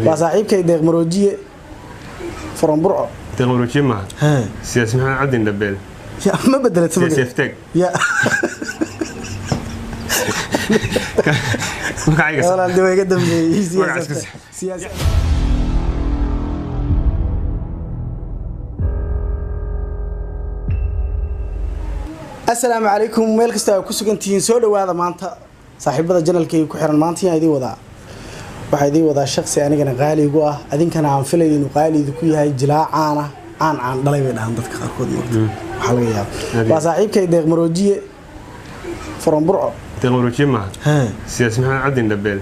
وصاحبك يدق مروجية فرن برع تغمروجية ما سياسي محمد عبد النبيل يا ما بدلت سياسي افتك يا ما كعيس والله عندي ويقدم سياسي السلام عليكم ميل كستا ku sugantiin soo dhawaada maanta saaxiibada janalkay ku xiran maanta idin wada waxa idin wada shakhsi anigana qaali igu ah adinkana aan filayo inuu qaali idin ku yahay jilaacaana aan dhalay bay dhahan dadka qaarkood waxa laga yaabaa waa saaxiibkay deeq maroojiye from burco تغمروجية ما سياسي محمد عبد النبيل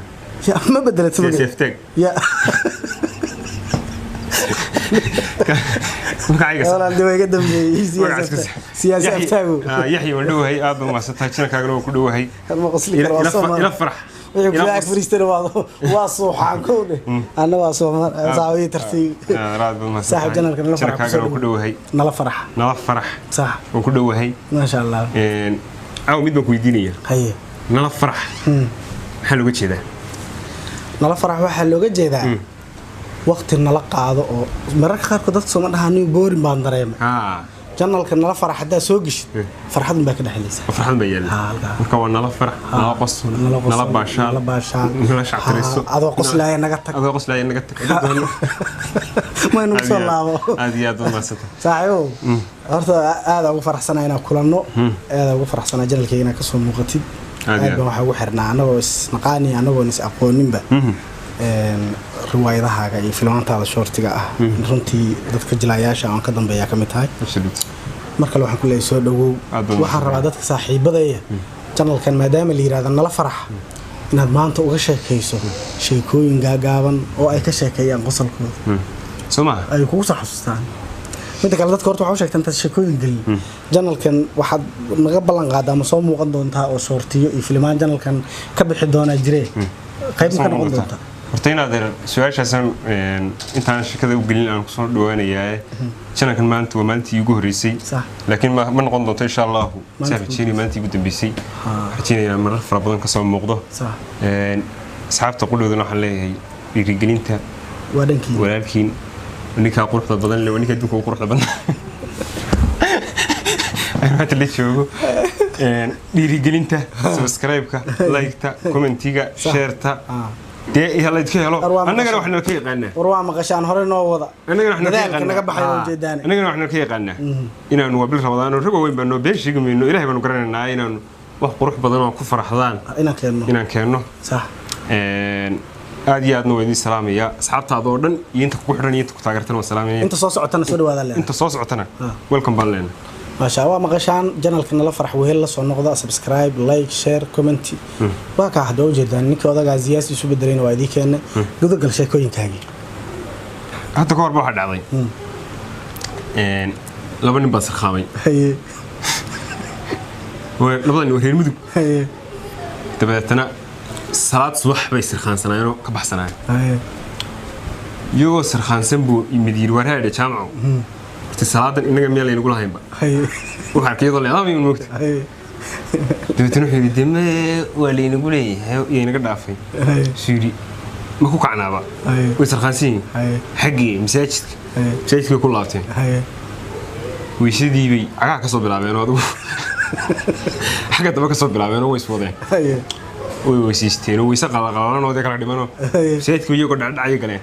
يا ما بدلت سياسي افتك يا ما كعيس والله عندي ويقدم سياسي افتاغو يحيى ودوه هي اب ما ستاجنا كاغلو كدوه هي ما قصلي الى فرح الى فريستر واصوحان كوده انا واصومان صاوي ترتيب صاحب جنال كان فرح كاغلو كدوه هي نلا فرح صح وكدوه هي ما شاء الله أو ميدو كويدينية هي نلا فرح حلو كذا نلا فرح واحد لو جيدا وقت نلا قاعدة أو مرة خير كده تصوم أنا هني بوري باندريم جنال كان نلا فرح حدا سوقش فرحة من بكرة حليسة فرحة بيجي مكون نلا فرح نلا قص نلا باشا نلا شعتريسو هذا قص لا ينقطك ما نوصل الله هذه ما ست صحيح هذا أبو فرح سنة هنا كلنا هذا أبو فرح سنة جنال كينا كسر مقتد هذا واحد وحرنا أنا بس نقاني أنا بنس أقولين بقى رواية هذا فيلم هذا شورتي رنتي ضد جلاياش عن كذا بيا كمتاي مركل واحد كله يسود وحن رادتك صاحب بداية جنال كان مدام اللي هذا نلا فرح إن ما أنت وغش كيسو شيء كوين جاجابن أو أي كشيء كيان قصل كود سمع أي كوسة حسستان متى كلامك كورت وحوشك تنت شكوين قل جنال كان واحد مقبل عن قادة مصوم وقدون تها أو صورتي فيلمان جنال كان كبر حدونا جري قيب كان قدون تها hortayna adeer su'aashaasaan intaan shirkada u gelin aan ku soo dhawaanayaa channelkan maanta waa maalintii ugu horeysay laakiin ma noqon doonto insha Allah saafijini maalintii ugu dambeysay rajinayna marar fara badan ka soo muuqdo asxaabta quludana waxaan leeyahay dhiirigelinta walaalkiin ninka quruxda badan leh ninka dunka quruxda badan ayaan la joogo dhiirigelinta subscribe-ka like-ta comment-iga share-ta دي هلا يتكلوا أنا قلنا إحنا كي قلنا وروام قشان هرنا ووضع أنا قلنا إحنا كي قلنا بحيو جدان أنا قلنا إحنا كي قلنا إنه نوابل رمضان ورجوا وين بنو بيش يجوا منه إلهي بنو قرنا إنه وقروح بدنا وكفر حضان إنه كأنه صح عادي أدنو ودي سلامية أصحاب هذولن ينتك كحرني ينتك تاجرتنا وسلامية أنت صوص عتنا سودوا هذا أنت صوص عتنا ويلكم بالله ما شاء الله مقشان جنال كنا لفرح وهلا صار نقضاء سبسكرايب لايك شير كومنت واقع حدو جدا نيك وضع جازياس يسوي بدرين وايدي كأنه لذا قل شيء كوين كاجي حتى كور بواحد عظيم لبني بس خامي هي لبني وهي المدو هي تبعتنا صلاة صبح بيصير خان سنايرو كبح سناير يو سرخان سنبو يمدير ورها اللي جامعه صلاة إنك ميال ينقولها هيبا وحركي يضل عظامي من وقت تبتنوح يدم ولا ينقولي ينقدر دافين سوري ما كوك عنابا ويصير خانسين حقي مساجدك كل لاتين ويشدي بي عقاك صوب العبين هذا حاجة تبقى صوب العبين هو يسوده ويسيستين ويسقى الغلان وذاك العدمانو مساجدك يقعد عدعي كله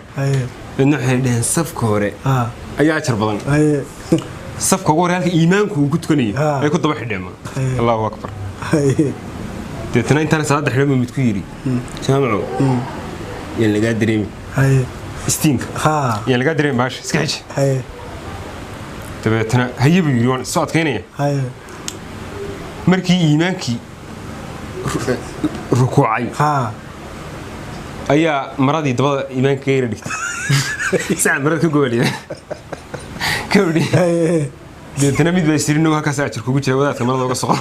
إنه حين صف كورة أي عشر بدن صف كورة هذا إيمانك وكنت كني أي كنت بحد ما الله أكبر تنين تاني صلاة حلم متكيري سامعوا يلي قاعد دريم استينك يلي قاعد دريم باش سكتش تبى تنا هي بيجون صوت كينية مركي إيمانكي ركوعي أي مرادي تبغى إيمانك غير ديك ساعة مرات كقولي كوري ديتنا ميد بيصير إنه هكذا ساعة كوجي تقول هذا مرة وقصة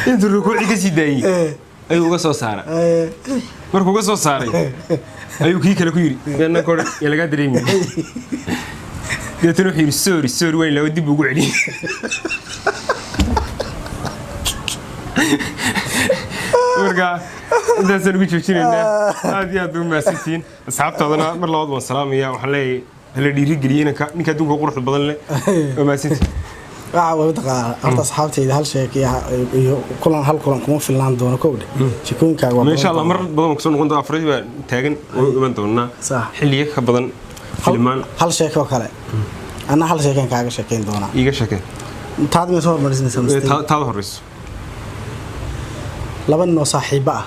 أنت الركوع كسيداي أيوة قصة سارة مركو قصة سارة أيوة كي كلا كيري أنا كور يلا قادر يمين ديتنا حين سوري وين لو دي بقولي ورجع انت سنقول جوجيننا هذه هذو ما سنتين اصحابتنا مر لبد وان سلاميا waxaan leeyahay hal dhiiri galiyeen ninka adduunka quruxda badan leh ma sinti waa taqaan horta asxaabtayda hal sheekay iyo kulan hal kulan kuma filnaan doono koobde shikooyinkaaga waa insha Allah mar badan ku soo noqon doona afraad baa taagan oo iman doona xilliye ka badan filmaan hal sheeko kale ana hal sheekan kaaga sheekeyn doona iga sheekay taad ma soo hormarinaysaa taad horeyso laba noo saaxiibo ah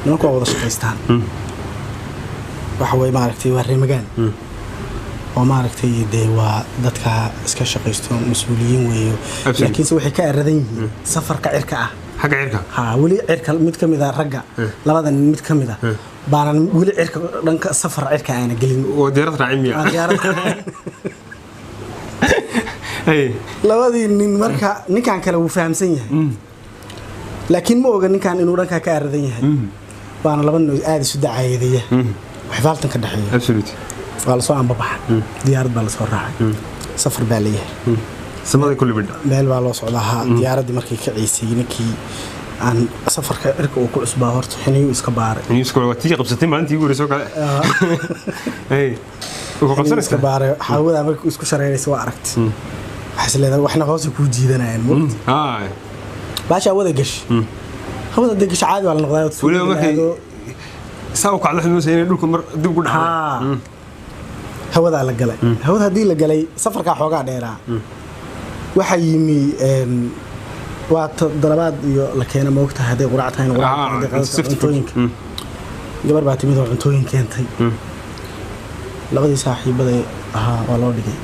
nimanku wada shaqaystaan waxa way maaragtay waa reemagaan oo maaragtay dee waa dadka iska shaqaysto mas'uuliyiin weeyo laakiin waxay ka aradan yihiin safarka cirka ah xagga cirka ha wali cirka mid kamid ah ragga labadan mid kamid ah baanan wali cirka dhanka safar cirka aan gelin oo diyaarad raacimiya ay labadii nin marka ninkan kale uu fahamsan yahay laakiin ma oga ninkan inuu dhanka ka aradan yahay baana laba nin aad isu dacaayadaya wax faaltan ka dhaxeeyo absolutely wala soo ambabax diyaarad baa la soo raacay safar baa leeyahay samada kulli bidda meel baa loo socdaa diyaaradii markay ka ciisay ninkii aan safarka cirka uu ku cusbaa horta xiniyo iska baaray xiniyo iska wati qabsatay maalintii ugu horeysay kale ay ugu qabsan iska baaray hawada markii isku shareeysay waa aragtay waxa leedahay waxna hoos ku jiidanayaan mud baasha wada gash hawada degash caadi wala noqday waliba markay saaw ka dhaxlo inay dhulku mar dib ugu dhaxay hawada la galay hawada hadii la galay safarka xoogaa dheeraa waxa yimi waa dalabaad iyo la keenay moogta haday quraactaan cuntooyinka gabar baa timid oo cuntooyin keentay labadii saaxiibada ahaa waa loo dhigay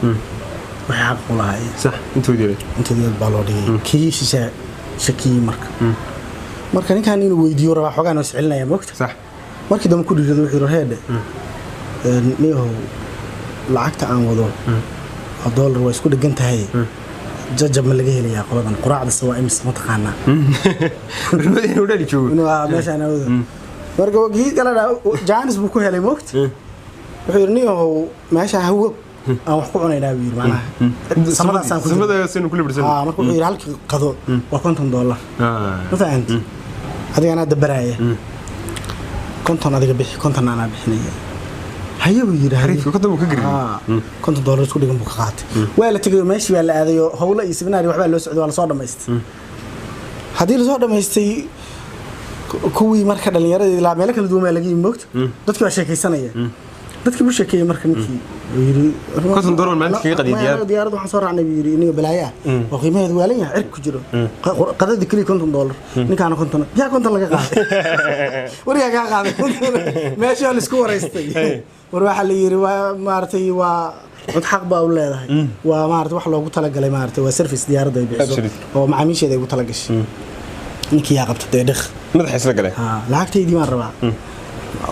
waxa xaq u lahaay sax intoodii baa loo dhigay kii shaki marka ninkan inuu weydiiyo rabaa xogaan oo iscilinaya moogta sax markii dama ku dhigay wuxuu heede niyo lacagta aan wado $1 waa isku dhagan tahay jajab ma laga helayaa qoladan quraacda soo imis ma taqaana inuu dhali joogo inuu meesha ana wado marka waqti kala jaanis buu ku helay moogta wuxuu yirniyo meesha hawo aan wax ku cunaynaa wiil macnaha samadaasaan ku libirsan marka wuxuu yiri halkii qado waa $50 ma fahanti adiga ana dabaraya konton adiga bixi konton ana bixinaya hayo yiri hariifka ka dabo ka gariyo $50 isku dhigan buu ka qaatay waa la tagay meeshii waa la aadayo hawla iyo sibnaari waxba loo socdo waa la soo dhameystay hadii la soo dhameystay kuwii marka dhalinyarada ilaa meel kala duwan laga yimid dadkii waa sheekaysanaya dadkii buu sheekay marka ninkii yiri $50 maalintii ka qadiidiyad diyaarad waxa soo raacnay yiri inaga balaaya oo qiimaheedu waa leeyahay cirku jiro qadada kaliya $50 ninkaana $50 laga qaaday wariga ka qaaday meesha la isku wareystay war waxa la yiri waa maartay waa cod xaq baa u leedahay waa maartay wax loogu tala galay maartay waa service diyaaradda ay bixiso oo macaamiisheeda ay ugu tala gashay ninkii yaa qabtay dhaq madaxiisa la galay lacagteedii ma rabaa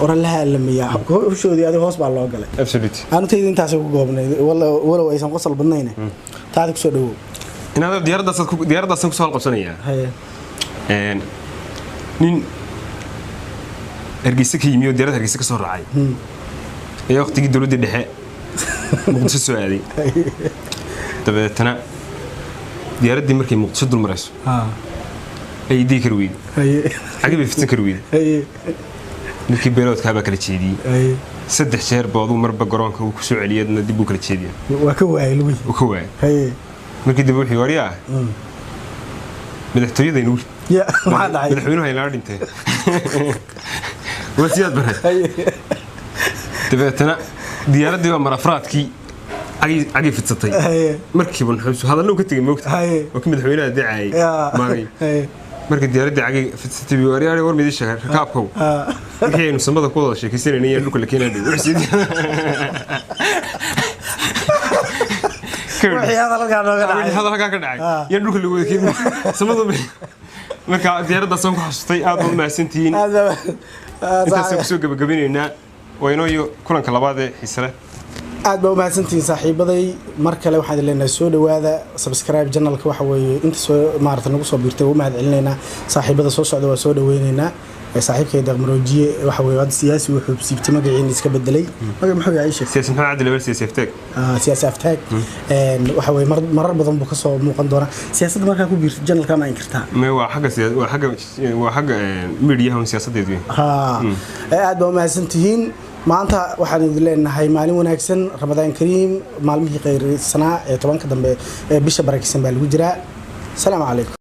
ورالها لميا وشو دي هذا هوس بالله قال absolutely أنا تيجي أنت عشان قابلني ولا إيش نقصل بدنينا تعرف شو ده إن هذا ديار ده سنك سؤال قصنية هي نين أرجيسك يميو ديار أرجيسك صار عاي يا أختي قدروا دي الحق مقصود السؤالي طب تنا ديار دي مركي مقصود المرس أي دي كرويد عجيب في كرويد ninkii beeloodka ba kala jeediyay ay 3 jeer booduu marba garoonka uu ku soo celiyadna dib uu kala jeediyay waa ka waayay lugu uu ka waayay hay markii dib wuxuu wariyaa madaxtooyada inuu ya ma dhacay madaxweynuhu ay la dhintay wasiyad baray hay tabeetana diyaaradii waa marafraadkii agi fitsatay markii baan xusu hadallo ka tagay moogta oo ka madaxweynaha dacay maagay marka diyaaradda cagay fitsatay wariyaari war midii shaqo kaabkow waxaynu samada ku wada sheekaysanayeen in dhulka la keenay wixii hadalka ka dhacay in dhulka lagu wada keenay samada marka diyaaradda soo ku xasustay aad u maasantiin intaas ku soo gabagabeynayna waynayo kulanka labaad ee xiisale aad baa u mahadsantiin saaxiibaday mar kale waxaan leenahay soo dhawaada subscribe channelka waxa weeye inta soo maarta nagu soo biirtay u mahad celinayna saaxiibada soo socda waa soo dhaweynaynaa صاحبكي دغمروجيه waxa weey wad siyaasi wuxuu siibtay magaciina iska bedelay magac muxuu yahay sheekh siyaasi maxaa cadil wal siyaasi aftaag siyaasi aftaag waxa weey marar badan buu ka soo muuqan doona siyaasadda marka ku biirto janalka ma inkirtaa ma waa xagga media hon siyaasadeedu aad baa mahadsantihiin maanta waxaan idin leenahay maalin wanaagsan Ramadaan Kariim maalmihii qeyrsanaa ee 10 dambe bisha barakeysan baa lagu jiraa salaam calaykum